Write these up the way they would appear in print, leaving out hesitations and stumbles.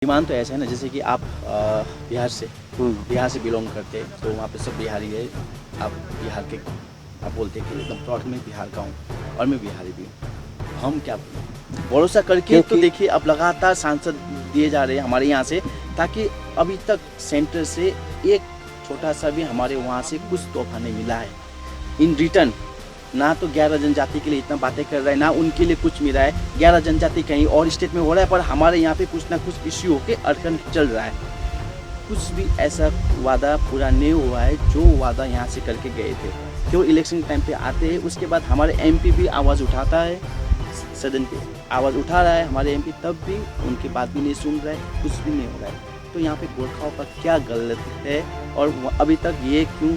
Demand तो ऐसा है ना, जैसे कि आप बिहार से बिलोंग करते हैं, तो वहाँ पे सब बिहारी है। आप बिहार के, आप बोलते हैं कि एकदम प्रॉड में बिहार का हूँ और मैं बिहारी भी हूँ। हम क्या भरोसा करके तो देखिए, अब लगातार सांसद दिए जा रहे हैं हमारे यहाँ से, ताकि अभी तक सेंटर से एक छोटा सा भी हमारे वहाँ से कुछ तोहफा नहीं मिला है इन रिटर्न। ना तो 11 जनजाति के लिए इतना बातें कर रहा है, ना उनके लिए कुछ मिला है। 11 जनजाति कहीं और स्टेट में हो रहा है, पर हमारे यहाँ पे कुछ ना कुछ इश्यू होके अड़कन चल रहा है। कुछ भी ऐसा वादा पूरा नहीं हुआ है जो वादा यहाँ से करके गए थे। क्यों इलेक्शन टाइम पे आते हैं, उसके बाद हमारे एमपी भी आवाज़ उठाता है, सदन पे आवाज़ उठा रहा है हमारे एमपी, तब भी उनकी बात भी नहीं सुन रहा है, कुछ भी नहीं हो रहा है। तो यहाँ पे गोरखाओं का क्या गलत है, और अभी तक ये क्यों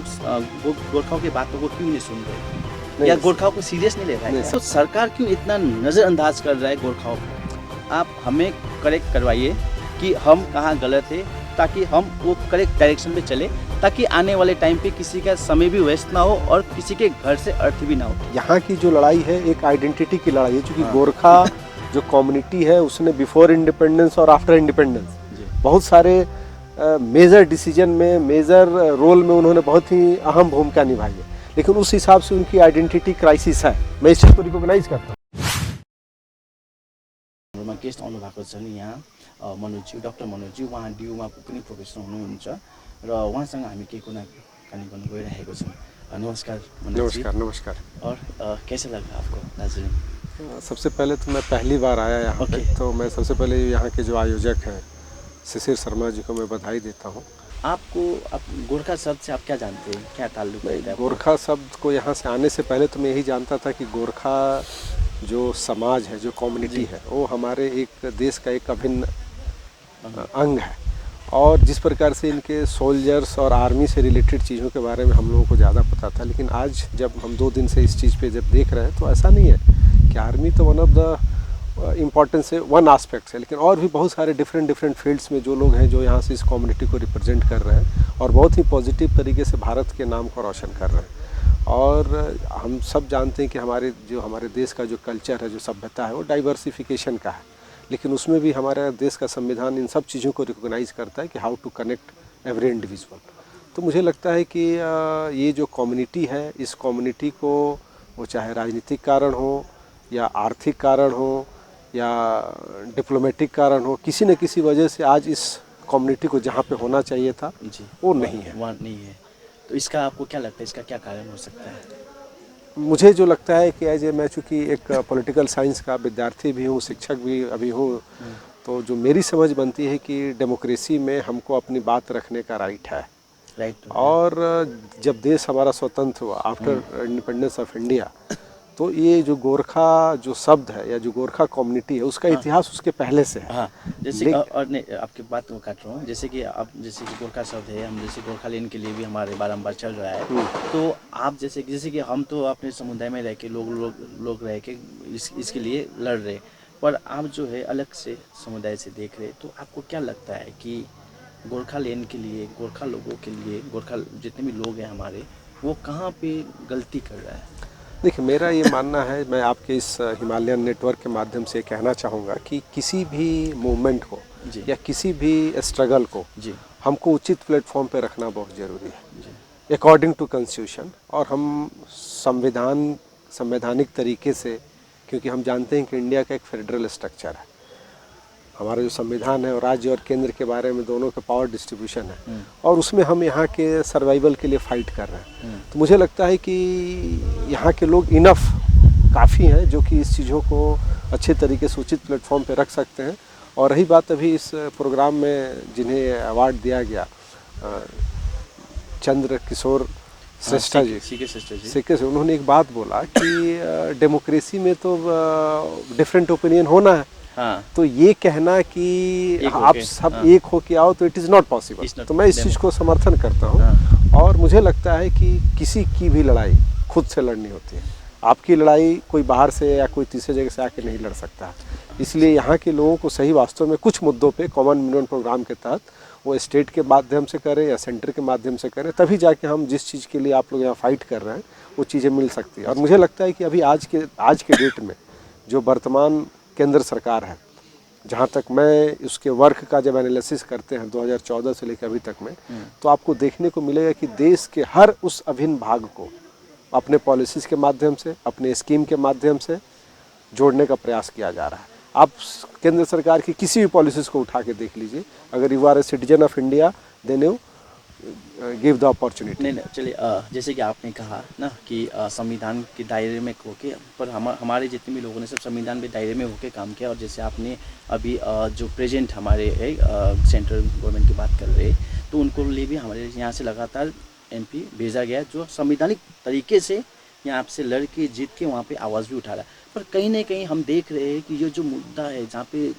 गोरखाओं की बातों को क्यों नहीं सुन रहे, या गोरखाओं को सीरियस नहीं ले रहा है? तो सरकार क्यों इतना नज़रअंदाज कर रहा है गोरखाओं को? आप हमें करेक्ट करवाइए कि हम कहाँ गलत है, ताकि हम वो करेक्ट डायरेक्शन पे चले, ताकि आने वाले टाइम पे किसी का समय भी वेस्ट ना हो और किसी के घर से अर्थ भी ना हो। यहाँ की जो लड़ाई है एक आइडेंटिटी की लड़ाई है, क्योंकि गोरखा जो कम्युनिटी है उसने बिफोर इंडिपेंडेंस और आफ्टर इंडिपेंडेंस बहुत सारे मेजर डिसीजन में, मेजर रोल में उन्होंने बहुत ही अहम भूमिका निभाई है, लेकिन उस हिसाब से उनकी आइडेंटिटी क्राइसिस है। मैं इस चीज़ को रिकॉग्नाइज करता हूँ। गेस्ट आउनु भएको छ नि यहाँ मनोजजी, डाक्टर मनोजजी, उहाँ डियुमा पनि प्रोफेसर हुनुहुन्छ र उहाँसँग हामी केही कुराकानी गर्न गइरहेको छौँ। नमस्कार मनोजजी। नमस्कार नमस्कार। और कैसा लगा आपको दार्जिलिंग? सबसे पहले तो मैं पहली बार आया यहाँ पे, तो मैं सबसे पहले यहाँ के जो आयोजक हैं शिशिर शर्मा जी को मैं बधाई देता हूँ। आपको गोरखा शब्द से आप क्या जानते हैं, क्या ताल्लुक है? गोरखा शब्द को यहाँ से आने से पहले तो मैं यही जानता था कि गोरखा जो समाज है, जो कम्युनिटी है, वो हमारे एक देश का एक अभिन्न अंग है, और जिस प्रकार से इनके सोल्जर्स और आर्मी से रिलेटेड चीज़ों के बारे में हम लोगों को ज़्यादा पता था। लेकिन आज जब हम 2 दिन से इस चीज़ पे जब देख रहे हैं, तो ऐसा नहीं है कि आर्मी तो वन ऑफ द इम्पॉर्टेंस है, वन आस्पेक्ट है, लेकिन और भी बहुत सारे डिफरेंट फील्ड्स में जो लोग हैं जो यहाँ से इस कम्युनिटी को रिप्रेजेंट कर रहे हैं और बहुत ही पॉजिटिव तरीके से भारत के नाम को रोशन कर रहे हैं। और हम सब जानते हैं कि हमारे देश का जो कल्चर है, जो सभ्यता है, वो डाइवर्सिफिकेशन का है, लेकिन उसमें भी हमारे देश का संविधान इन सब चीज़ों को रिकॉग्नाइज करता है कि how to connect every individual. तो मुझे लगता है कि ये जो कम्युनिटी है, इस कम्युनिटी को वो चाहे राजनीतिक कारण हो या आर्थिक कारण हो या डिप्लोमेटिक कारण हो, किसी न किसी वजह से आज इस कम्युनिटी को जहाँ पे होना चाहिए था वो नहीं है, वहाँ नहीं है। तो इसका आपको क्या लगता है, इसका क्या कारण हो सकता है? मुझे जो लगता है कि एज ए मैं चूँकि एक पॉलिटिकल साइंस का विद्यार्थी भी हूँ, शिक्षक भी अभी हूँ, तो जो मेरी समझ बनती है कि डेमोक्रेसी में हमको अपनी बात रखने का राइट है। और जब देश हमारा स्वतंत्र हुआ आफ्टर इंडिपेंडेंस ऑफ इंडिया, तो ये जो गोरखा जो शब्द है या जो गोरखा कम्युनिटी है, उसका इतिहास उसके पहले से है। हाँ, जैसे और नहीं, आपकी बात को काट रहा हूँ, जैसे कि आप जैसे कि गोरखा शब्द है, हम जैसे गोरखालैंड के लिए भी हमारे बारंबार चल रहा है, तो आप जैसे कि हम तो अपने समुदाय में रह के लोग रह के इसके लिए लड़ रहे, पर आप जो है अलग से समुदाय से देख रहे, तो आपको क्या लगता है कि गोरखालैंड के लिए, गोरखा लोगों के लिए, गोरखा जितने भी लोग हैं हमारे, वो कहाँ पे गलती कर रहा है? देखिए, मेरा ये मानना है, मैं आपके इस हिमालयन नेटवर्क के माध्यम से कहना चाहूँगा कि किसी भी मूवमेंट को या किसी भी स्ट्रगल को हमको उचित प्लेटफॉर्म पे रखना बहुत ज़रूरी है अकॉर्डिंग टू कॉन्स्टिट्यूशन। और हम संवैधानिक तरीके से, क्योंकि हम जानते हैं कि इंडिया का एक फेडरल स्ट्रक्चर है, हमारा जो संविधान है और राज्य और केंद्र के बारे में दोनों का पावर डिस्ट्रीब्यूशन है, और उसमें हम यहाँ के सर्वाइवल के लिए फ़ाइट कर रहे हैं। तो मुझे लगता है कि यहाँ के लोग इनफ काफ़ी हैं जो कि इस चीज़ों को अच्छे तरीके से उचित प्लेटफॉर्म पे रख सकते हैं। और रही बात अभी इस प्रोग्राम में जिन्हें अवार्ड दिया गया, चंद्र किशोर श्रेष्ठा जी, सीके से, उन्होंने एक बात बोला कि डेमोक्रेसी में तो डिफरेंट ओपिनियन होना है, तो ये कहना कि आप सब एक हो के आओ, तो इट इज़ नॉट पॉसिबल। तो मैं इस चीज़ को समर्थन करता हूँ। और मुझे लगता है कि किसी की भी लड़ाई खुद से लड़नी होती है। आपकी लड़ाई कोई बाहर से या कोई तीसरे जगह से आके नहीं लड़ सकता। इसलिए यहाँ के लोगों को सही वास्तव में कुछ मुद्दों पे कॉमन मिनिमम प्रोग्राम के तहत वो स्टेट के माध्यम से करें या सेंटर के माध्यम से करें, तभी जाके हम जिस चीज़ के लिए आप लोग यहाँ फाइट कर रहे हैं वो चीज़ें मिल सकती है। और मुझे लगता है कि अभी आज के डेट में जो वर्तमान केंद्र सरकार है, जहाँ तक मैं उसके वर्क का जब एनालिसिस करते हैं 2014 से लेकर अभी तक में, तो आपको देखने को मिलेगा कि देश के हर उस अभिन्न भाग को अपने पॉलिसीज़ के माध्यम से, अपने स्कीम के माध्यम से जोड़ने का प्रयास किया जा रहा है। आप केंद्र सरकार की किसी भी पॉलिसीज़ को उठा के देख लीजिए, अगर you are a citizen of India then you give the opportunity. नहीं चलिए, जैसे कि आपने कहा ना कि संविधान के दायरे में होके, पर हमारे जितने भी लोगों ने सब संविधान के दायरे में होके काम किया। और जैसे आपने अभी जो प्रेजेंट हमारे सेंट्रल गवर्नमेंट की बात कर रहे, तो उनको लिए भी हमारे यहाँ से लगातार MP भेजा गया, जो संवैधानिक तरीके से यहाँ से लड़ के जीत के वहाँ पे आवाज़ भी उठा रहा है। पर कहीं ना कहीं हम देख रहे हैं कि ये जो मुद्दा है जहाँ पे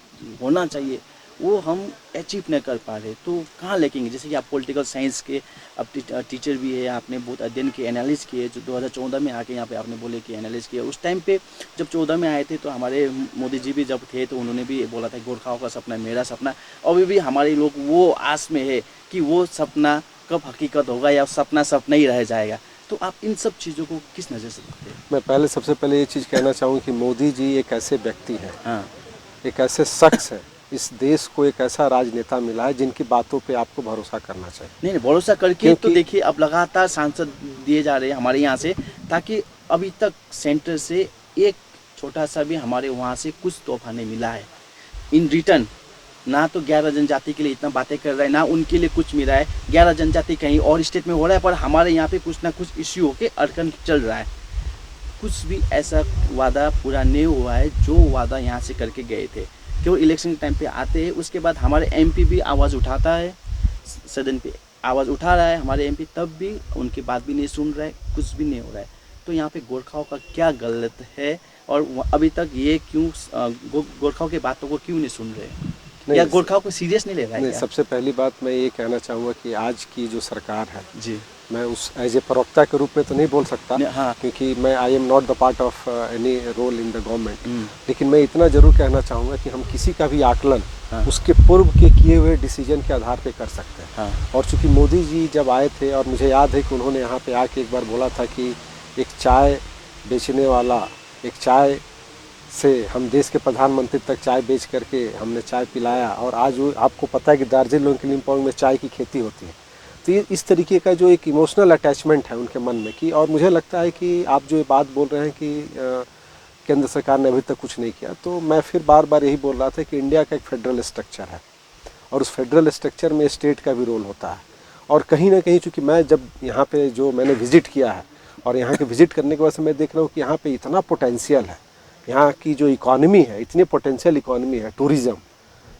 होना चाहिए वो हम अचीव नहीं कर पा रहे, तो कहाँ लेकेंगे? जैसे कि आप पॉलिटिकल साइंस के अब टीचर भी है, आपने बहुत अध्ययन के एनालिस किए, जो 2014 में आके यहाँ पे आपने बोले कि एनालिस किया। उस टाइम पे जब 14 में आए थे तो हमारे मोदी जी भी जब थे तो उन्होंने भी बोला था गोरखाओं का सपना मेरा सपना। अभी भी हमारे लोग वो आस में है कि वो सपना कब हकीकत होगा या सपना सपना ही रह जाएगा। तो आप इन सब चीज़ों को किस नज़र से देखते हैं? मैं सबसे पहले ये चीज़ कहना चाहूँ कि मोदी जी एक ऐसे व्यक्ति हैं, हाँ, एक ऐसे शख्स है, इस देश को एक ऐसा राजनेता मिला है जिनकी बातों पे आपको भरोसा करना चाहिए। नहीं भरोसा करके तो देखिए अब लगातार सांसद दिए जा रहे हैं हमारे यहाँ से, ताकि अभी तक सेंटर से एक छोटा सा भी हमारे वहाँ से कुछ तोहफा नहीं मिला है इन रिटर्न। ना तो 11 जनजाति के लिए इतना बातें कर रहा है, ना उनके लिए कुछ मिला है। 11 जनजाति कहीं और स्टेट में हो रहा है, पर हमारे यहाँ पे कुछ ना कुछ इश्यू होके अड़कन चल रहा है। कुछ भी ऐसा वादा पूरा नहीं हुआ है जो वादा यहाँ से करके गए थे। केवल इलेक्शन के टाइम पे आते हैं, उसके बाद हमारे MP भी आवाज़ उठाता है, सदन पे आवाज़ उठा रहा है हमारे MP, तब भी उनकी बात भी नहीं सुन रहा है, कुछ भी नहीं हो रहा है। तो यहाँ पे गोरखाओं का क्या गलत है और अभी तक ये क्यों गोरखाओं की बातों को क्यों नहीं सुन रहे, या गोरखाओं को सीरियस नहीं ले रहा है? नहीं, सबसे पहली बात मैं ये कहना चाहूँगा कि आज की जो सरकार है जी, मैं उस एज ए प्रवक्ता के रूप में तो नहीं बोल सकता, हाँ, क्योंकि मैं I am not the part of any role in the government, लेकिन मैं इतना जरूर कहना चाहूँगा कि हम किसी का भी आकलन उसके पूर्व के किए हुए डिसीजन के आधार पे कर सकते हैं। हाँ। और चूँकि मोदी जी जब आए थे, और मुझे याद है कि उन्होंने यहाँ पे आके एक बार बोला था कि एक चाय बेचने वाला, एक चाय से हम देश के प्रधानमंत्री तक चाय बेच करके हमने चाय पिलाया, और आज वो आपको पता है कि दार्जिलिंग कालिम्पोंग में चाय की खेती होती है। तो ये इस तरीके का जो एक इमोशनल अटैचमेंट है उनके मन में की, और मुझे लगता है कि आप जो ये बात बोल रहे हैं कि केंद्र सरकार ने अभी तक कुछ नहीं किया, तो मैं फिर बार बार यही बोल रहा था कि इंडिया का एक फेडरल स्ट्रक्चर है, और उस फेडरल स्ट्रक्चर में स्टेट का भी रोल होता है। और कहीं ना कहीं चूँकि मैं जब यहाँ पे जो मैंने विज़िट किया है, और यहाँ के विज़िट करने के बाद से मैं देख रहा हूँ कि यहाँ पे इतना पोटेंशियल है, यहाँ की जो इकॉनमी है इतनी पोटेंशियल इकॉनमी है, टूरिज़्म,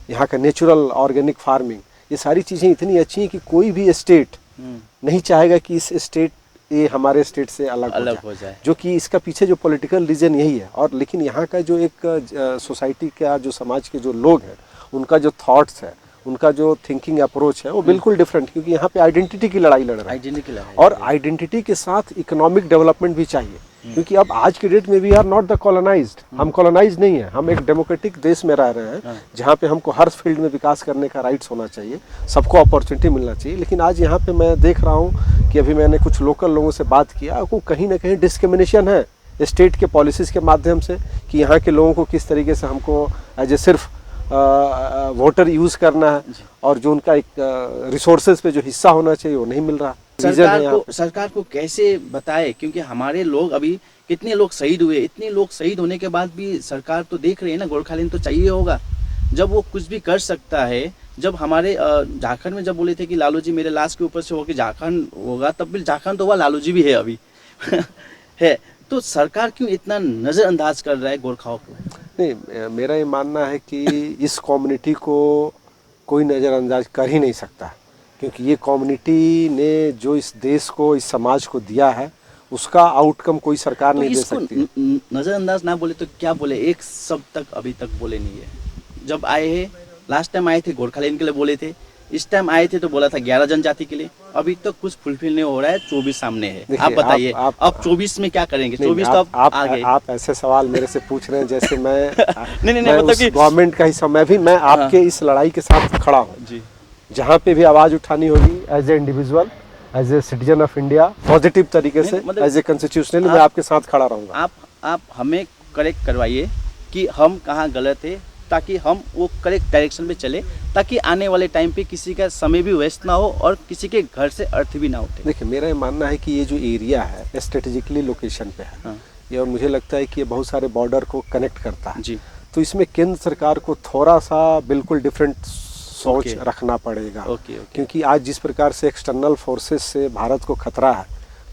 यहाँ का नेचुरल ऑर्गेनिक फार्मिंग, ये सारी चीज़ें इतनी अच्छी हैं कि कोई भी स्टेट नहीं चाहेगा कि इस स्टेट ये हमारे स्टेट से अलग हो जाए, जो कि इसका पीछे जो पॉलिटिकल रीजन यही है। और लेकिन यहाँ का जो एक सोसाइटी का जो समाज के जो लोग हैं, उनका जो थॉट्स है, उनका जो थिंकिंग अप्रोच है वो बिल्कुल डिफरेंट, क्योंकि यहाँ पे आइडेंटिटी की लड़ाई लड़ रहा है, और आइडेंटिटी के साथ इकोनॉमिक डेवलपमेंट भी चाहिए, क्योंकि अब आज की डेट में we are not the colonized, हम कॉलोनाइज नहीं है, हम एक डेमोक्रेटिक देश में रह रहे हैं जहाँ पे हमको हर फील्ड में विकास करने का राइट्स होना चाहिए, सबको अपॉर्चुनिटी मिलना चाहिए। लेकिन आज यहाँ पे मैं देख रहा हूँ कि अभी मैंने कुछ लोकल लोगों से बात किया, वो कहीं ना कहीं डिस्क्रिमिनेशन है स्टेट के पॉलिसीज़ के माध्यम से, कि यहाँ के लोगों को किस तरीके से हमको एज ए सिर्फ वोटर यूज़ करना है, और जो उनका एक रिसोर्सेज पे जो हिस्सा होना चाहिए वो नहीं मिल रहा। सरकार को कैसे बताए, क्योंकि हमारे लोग अभी कितने लोग शहीद हुए, इतने लोग शहीद होने के बाद भी सरकार तो देख रही है ना, गोरखालैंड तो चाहिए होगा जब वो कुछ भी कर सकता है। जब हमारे झारखंड में जब बोले थे कि लालू जी मेरे लाश के ऊपर से होकर झारखंड होगा, तब भी झारखंड तो हुआ, लालू जी भी है अभी है। तो सरकार क्यों इतना नज़रअंदाज कर रहा है गोरखाओं को? नहीं, मेरा ये मानना है कि इस कम्युनिटी को कोई नज़रअंदाज कर ही नहीं सकता, क्योंकि ये कम्युनिटी ने जो इस देश को, इस समाज को दिया है, उसका आउटकम कोई सरकार तो नहीं दे सकती। नज़रअंदाज ना बोले तो क्या बोले, एक शब्द तक अभी तक बोले नहीं है। जब आए हैं, लास्ट टाइम आए थे गोरखालैंड के लिए बोले थे, इस टाइम आए थे तो बोला था 11 जनजाति के लिए, अभी तक कुछ फुलफिल नहीं हो रहा है। 24 सामने है, आप बताइए अब 24 में क्या करेंगे? 24 तो आ गए। आप ऐसे सवाल मेरे से पूछ रहे हैं जैसे मैं नहीं मतलब कि गवर्नमेंट का हिस्सा, मैं आपके इस लड़ाई के साथ खड़ा हूँ जी। जहाँ पे भी आवाज़ उठानी होगी as a individual, as a citizen of India, positive तरीके से, एज ए कॉन्स्टिट्यूशनली मैं आपके साथ खड़ा रहूँगा। आप हमें करेक्ट करवाइए कि हम कहाँ गलत है, ताकि हम वो करेक्ट डायरेक्शन में चले, ताकि आने वाले टाइम पे किसी का समय भी वेस्ट ना हो और किसी के घर से अर्थ भी ना उठे। देखिए, मेरा ये मानना है कि ये जो एरिया है स्ट्रेटेजिकली लोकेशन पे है। हाँ। ये, और मुझे लगता है कि ये बहुत सारे बॉर्डर को कनेक्ट करता है। जी। तो इसमें केंद्र सरकार को थोड़ा सा बिल्कुल डिफरेंट सोच ओके। रखना पड़ेगा। ओके। क्योंकि आज जिस प्रकार से एक्सटर्नल फोर्सेस से भारत को खतरा है,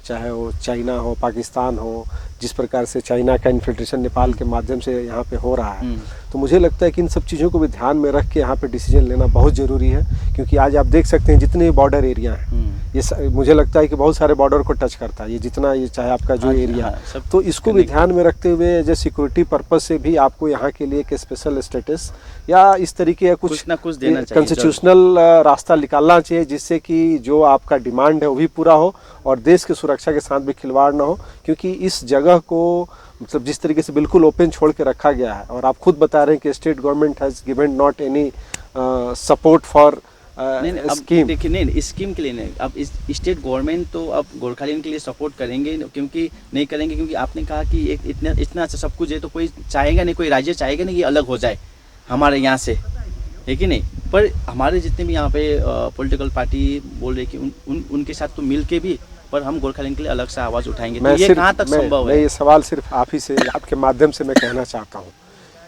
चाहे वो चाइना हो, पाकिस्तान हो, जिस प्रकार से चाइना का इन्फिल्ट्रेशन नेपाल के माध्यम से यहाँ पे हो रहा है, तो मुझे लगता है कि इन सब चीज़ों को भी ध्यान में रख के यहाँ पे डिसीजन लेना बहुत ज़रूरी है। क्योंकि आज आप देख सकते हैं जितने बॉर्डर एरिया हैं, ये मुझे लगता है कि बहुत सारे बॉर्डर को टच करता है ये, जितना ये चाहे आपका जो एरिया है। तो इसको भी ध्यान में रखते हुए एज ए सिक्योरिटी पर्पज से भी आपको यहाँ के लिए एक स्पेशल स्टेटस या इस तरीके का कुछ ना कुछ देना चाहिए, कॉन्स्टिट्यूशनल रास्ता निकालना चाहिए, जिससे कि जो आपका डिमांड है वो भी पूरा हो और देश की सुरक्षा के साथ भी खिलवाड़ ना हो। क्योंकि इस जगह को मतलब जिस तरीके से बिल्कुल ओपन छोड़ के रखा गया है, और आप खुद बता रहे हैं कि state government has given not any support for scheme. देखिए, नहीं स्कीम के लिए नहीं, अब इस स्टेट गवर्नमेंट तो अब गोरखालैंड के लिए सपोर्ट करेंगे, क्योंकि नहीं करेंगे, क्योंकि आपने कहा कि एक इतना अच्छा सब कुछ है तो कोई चाहेगा नहीं, कोई राज्य चाहेगा नहीं कि अलग हो जाए हमारे यहाँ से, है कि नहीं। पर हमारे जितने भी यहाँ पे पॉलिटिकल पार्टी बोल रहे कि उनके साथ तो मिल के भी, पर हम गोरखालैंड के लिए अलग सा आवाज़ उठाएंगे। तो ये कहाँ तक संभव है? ये सवाल सिर्फ आप ही से, आपके माध्यम से मैं कहना चाहता हूँ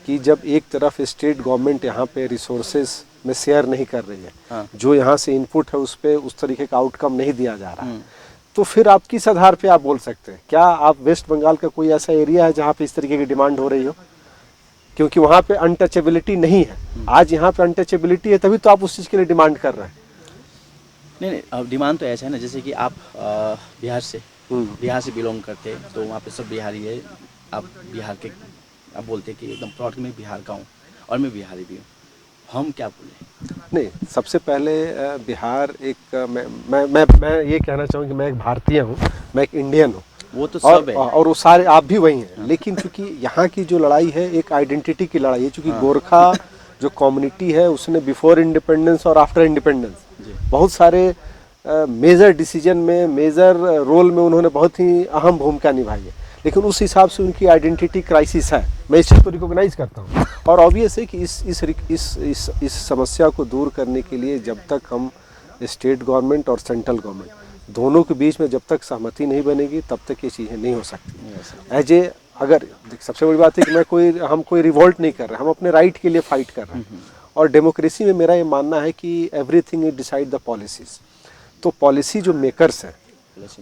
कि जब एक तरफ स्टेट गवर्नमेंट यहाँ पे रिसोर्सेज में शेयर नहीं कर रही है, हाँ। जो यहाँ से इनपुट है उस पर उस तरीके का आउटकम नहीं दिया जा रहा है, तो फिर आप किस आधार पे आप बोल सकते हैं? क्या आप वेस्ट बंगाल का कोई ऐसा एरिया है जहाँ पे इस तरीके की डिमांड हो रही हो? क्योंकि वहाँ पे अनटचेबिलिटी नहीं है। आज यहाँ पे अनटचेबिलिटी है, तभी तो आप उस चीज़ के लिए डिमांड कर रहे हैं। नहीं, अब डिमांड तो ऐसा है ना, जैसे कि आप बिहार से बिलोंग करते हैं, तो वहाँ पे सब बिहारी है, आप बिहार के, आप बोलते कि एकदम प्राउड में बिहार का हूँ और मैं बिहारी भी हूँ, हम क्या बोले? नहीं, सबसे पहले बिहार एक मैं ये कहना चाहूँ कि मैं एक भारतीय हूँ, मैं एक इंडियन हूँ, वो तो सब है, और वो सारे आप भी वही हैं। लेकिन चूंकि यहाँ की जो लड़ाई है एक आइडेंटिटी की लड़ाई है, चूंकि गोरखा जो कम्युनिटी है उसने बिफोर इंडिपेंडेंस और आफ्टर इंडिपेंडेंस बहुत सारे मेजर डिसीजन में, मेजर रोल में उन्होंने बहुत ही अहम भूमिका निभाई है। लेकिन उस हिसाब से उनकी आइडेंटिटी क्राइसिस है, मैं इस चीज़ को रिकॉग्नाइज करता हूँ। और ऑब्वियस है कि इस समस्या को दूर करने के लिए जब तक हम स्टेट गवर्नमेंट और सेंट्रल गवर्नमेंट दोनों के बीच में जब तक सहमति नहीं बनेगी, तब तक ये चीज़ें नहीं हो सकती। एज ए, अगर सबसे बड़ी बात है कि हम कोई रिवोल्ट नहीं कर रहे, हम अपने राइट के लिए फाइट कर रहे हैं। और डेमोक्रेसी में मेरा ये मानना है कि everything is decide the policies. तो पॉलिसी जो मेकर्स हैं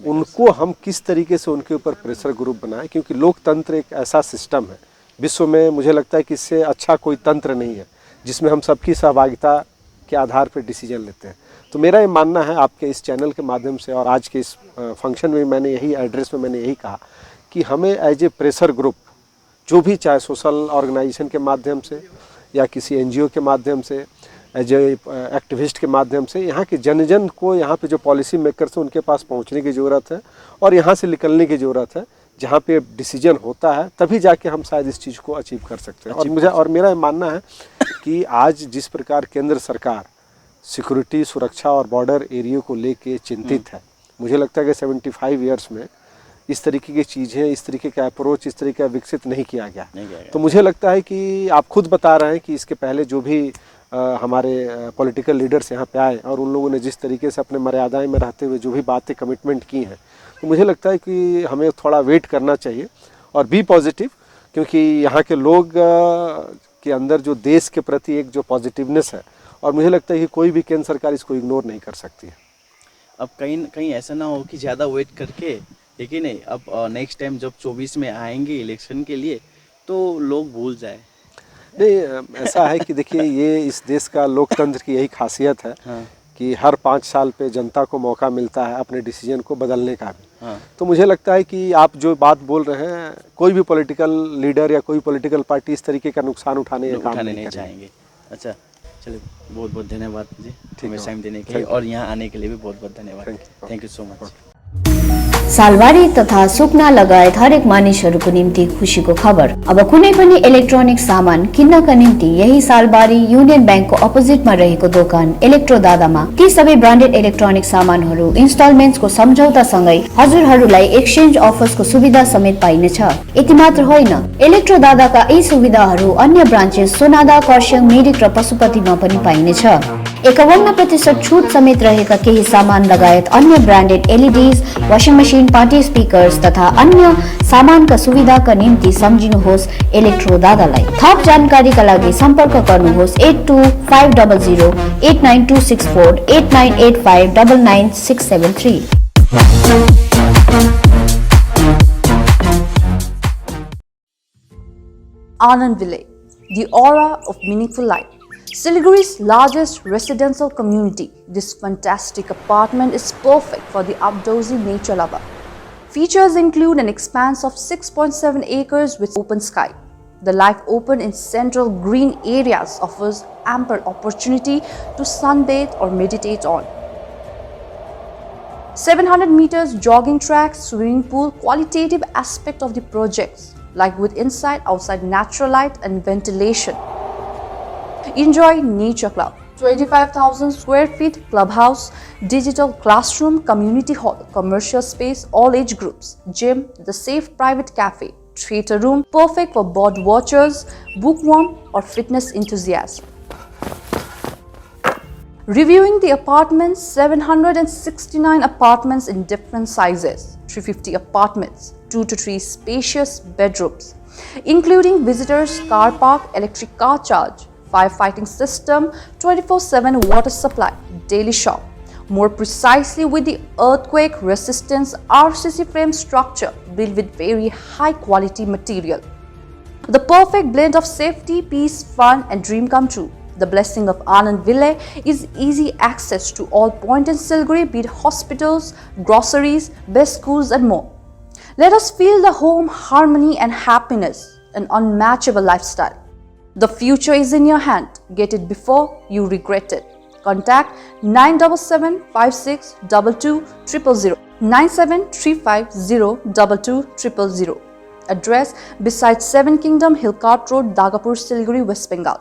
उनको हम किस तरीके से उनके ऊपर प्रेशर ग्रुप बनाएं, क्योंकि लोकतंत्र एक ऐसा सिस्टम है विश्व में, मुझे लगता है कि इससे अच्छा कोई तंत्र नहीं है जिसमें हम सबकी सहभागिता के आधार पर डिसीजन लेते हैं। तो मेरा ये मानना है आपके इस चैनल के माध्यम से और आज के इस फंक्शन में मैंने यही एड्रेस में मैंने यही कहा कि हमें एज ए प्रेशर ग्रुप, जो भी चाहे सोशल ऑर्गेनाइजेशन के माध्यम से या किसी एनजीओ के माध्यम से, एज ए एक्टिविस्ट के माध्यम से, यहाँ के जन को, यहाँ पे जो पॉलिसी मेकर्स हैं उनके पास पहुँचने की ज़रूरत है और यहाँ से निकलने की ज़रूरत है। जहाँ पे डिसीजन होता है तभी जाके हम शायद इस चीज़ को अचीव कर सकते हैं। और मेरा मानना है कि आज जिस प्रकार केंद्र सरकार सिक्योरिटी, सुरक्षा और बॉर्डर एरिया को लेके चिंतित है, मुझे लगता है कि 75 ईयर्स में इस तरीके की चीज़ें, इस तरीके का अप्रोच, इस तरीके का विकसित नहीं किया गया। तो मुझे लगता है कि आप खुद बता रहे हैं कि इसके पहले जो भी हमारे पॉलिटिकल लीडर्स यहाँ पे आए और उन लोगों ने जिस तरीके से अपने मर्यादाएं में रहते हुए जो भी बातें कमिटमेंट की हैं, तो मुझे लगता है कि हमें थोड़ा वेट करना चाहिए और बी पॉजिटिव, क्योंकि यहाँ के लोग के अंदर जो देश के प्रति एक जो पॉजिटिवनेस है, और मुझे लगता है कि कोई भी केंद्र सरकार इसको इग्नोर नहीं कर सकती है। अब कहीं ऐसा ना हो कि ज़्यादा वेट करके, लेकिन नहीं, अब नेक्स्ट टाइम जब 24 में आएंगे इलेक्शन के लिए तो लोग भूल जाए। नहीं, ऐसा है कि देखिए, ये इस देश का लोकतंत्र की यही खासियत है। हाँ। कि हर 5 साल पे जनता को मौका मिलता है अपने डिसीजन को बदलने का भी। हाँ। तो मुझे लगता है कि आप जो बात बोल रहे हैं, कोई भी पॉलिटिकल लीडर या कोई पॉलिटिकल पार्टी इस तरीके का नुकसान उठाने नहीं चाहेंगे। अच्छा, चलिए, बहुत बहुत धन्यवाद जी, हमें टाइम देने के लिए और यहाँ आने के लिए भी बहुत बहुत धन्यवाद। Thank you so much. Salbari तथा सुकना लगायत हरेक मानिसहरूको निम्ति खुसीको खबर। अब कुनै पनि इलेक्ट्रोनिक सामान किन्नका निम्ति यही सालबारी युनियन ब्याङ्कको अपोजिटमा रहेको दोकान इलेक्ट्रो दादामा ती सबै ब्रान्डेड इलेक्ट्रोनिक सामानहरू इन्स्टलमेन्ट्सको सम्झौतासँगै हजुरहरूलाई एक्सचेन्ज अफर्सको सुविधा समेत पाइनेछ। यति मात्र होइन, इलेक्ट्रो दादाका यी सुविधाहरू अन्य ब्रान्चेस सोनादा, खरसाङ, मिरिक र पशुपतिमा पनि पाइनेछ। 51% छुट समेत रहेका केही सामान लगायत अन्य branded LEDs, washing machine, party speakers तथा अन्य सामानका सुविधाका निम्ति सम्झिनुहोस् इलेक्ट्रो दादालाई। थप जानकारीका लागि सम्पर्क गर्नुहोस् 8250089264 8985999673। Anand Village, the aura of meaningful life. Siliguri's largest residential community, this fantastic apartment is perfect for the outdoorsy nature lover. Features include an expanse of 6.7 acres with open sky. The life open in central green areas offers ample opportunity to sunbathe or meditate on. 700 meters jogging track, swimming pool, qualitative aspect of the projects, like with inside-outside natural light and ventilation. Enjoy Nature Club, 25,000 square feet clubhouse, digital classroom, community hall, commercial space, all age groups, gym, the safe private cafe, theater room, perfect for bird watchers, bookworm or fitness enthusiasts. Reviewing the apartments, 769 apartments in different sizes, 350 apartments, 2 to 3 spacious bedrooms, including visitors, car park, electric car charge, firefighting system, 24/7 water supply, daily shop. More precisely with the earthquake resistance RCC frame structure built with very high quality material. The perfect blend of safety, peace, fun and dream come true. The blessing of Anand Village is easy access to all points in Siliguri, be it hospitals, groceries, best schools and more. Let us feel the home, harmony and happiness, an unmatchable lifestyle. The future is in your hand. Get it before you regret it. Contact 9756222000, 9735022000. Address beside Seven Kingdom, Hillcart Road, Dagapur, Siliguri, West Bengal.